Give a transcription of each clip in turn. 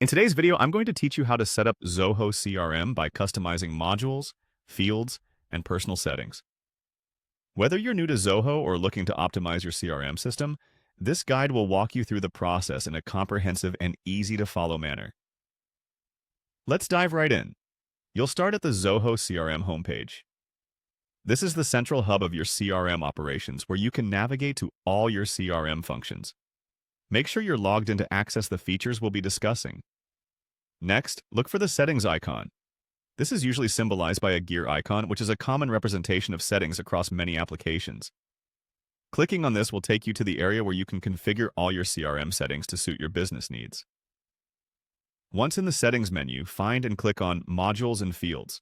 In today's video, I'm going to teach you how to set up Zoho CRM by customizing modules, fields, and personal settings. Whether you're new to Zoho or looking to optimize your CRM system, this guide will walk you through the process in a comprehensive and easy-to-follow manner. Let's dive right in. You'll start at the Zoho CRM homepage. This is the central hub of your CRM operations where you can navigate to all your CRM functions. Make sure you're logged in to access the features we'll be discussing. Next, look for the settings icon. This is usually symbolized by a gear icon, which is a common representation of settings across many applications. Clicking on this will take you to the area where you can configure all your CRM settings to suit your business needs. Once in the settings menu, find and click on Modules and Fields.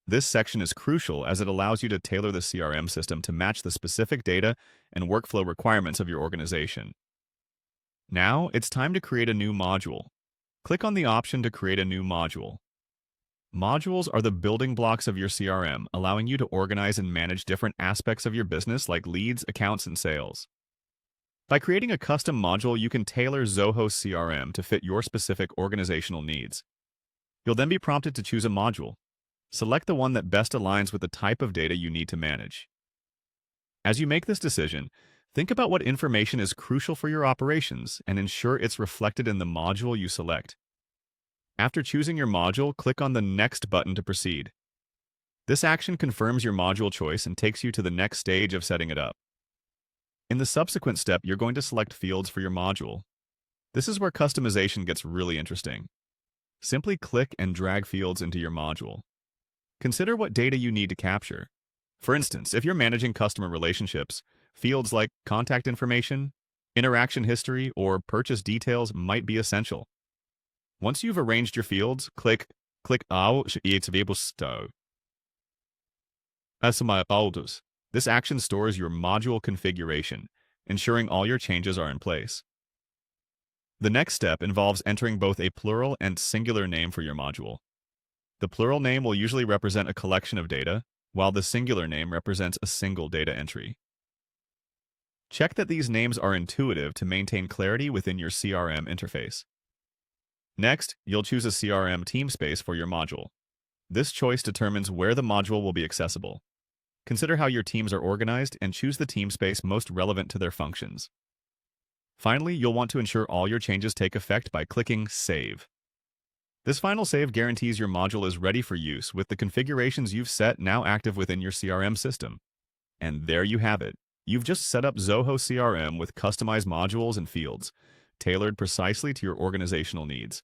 This section is crucial as it allows you to tailor the CRM system to match the specific data and workflow requirements of your organization. Now, it's time to create a new module. Click on the option to create a new module. Modules are the building blocks of your CRM, allowing you to organize and manage different aspects of your business like leads, accounts, and sales. By creating a custom module, you can tailor Zoho CRM to fit your specific organizational needs. You'll then be prompted to choose a module. Select the one that best aligns with the type of data you need to manage. As you make this decision, think about what information is crucial for your operations and ensure it's reflected in the module you select. After choosing your module, click on the Next button to proceed. This action confirms your module choice and takes you to the next stage of setting it up. In the subsequent step, you're going to select fields for your module. This is where customization gets really interesting. Simply click and drag fields into your module. Consider what data you need to capture. For instance, if you're managing customer relationships, fields like contact information, interaction history, or purchase details might be essential. Once you've arranged your fields, click This action stores your module configuration, ensuring all your changes are in place. The next step involves entering both a plural and singular name for your module. The plural name will usually represent a collection of data, while the singular name represents a single data entry. Check that these names are intuitive to maintain clarity within your CRM interface. Next, you'll choose a CRM team space for your module. This choice determines where the module will be accessible. Consider how your teams are organized and choose the team space most relevant to their functions. Finally, you'll want to ensure all your changes take effect by clicking Save. This final save guarantees your module is ready for use with the configurations you've set now active within your CRM system. And there you have it. You've just set up Zoho CRM with customized modules and fields, tailored precisely to your organizational needs.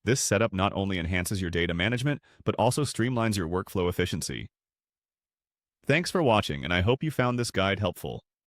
This setup not only enhances your data management, but also streamlines your workflow efficiency. Thanks for watching, and I hope you found this guide helpful.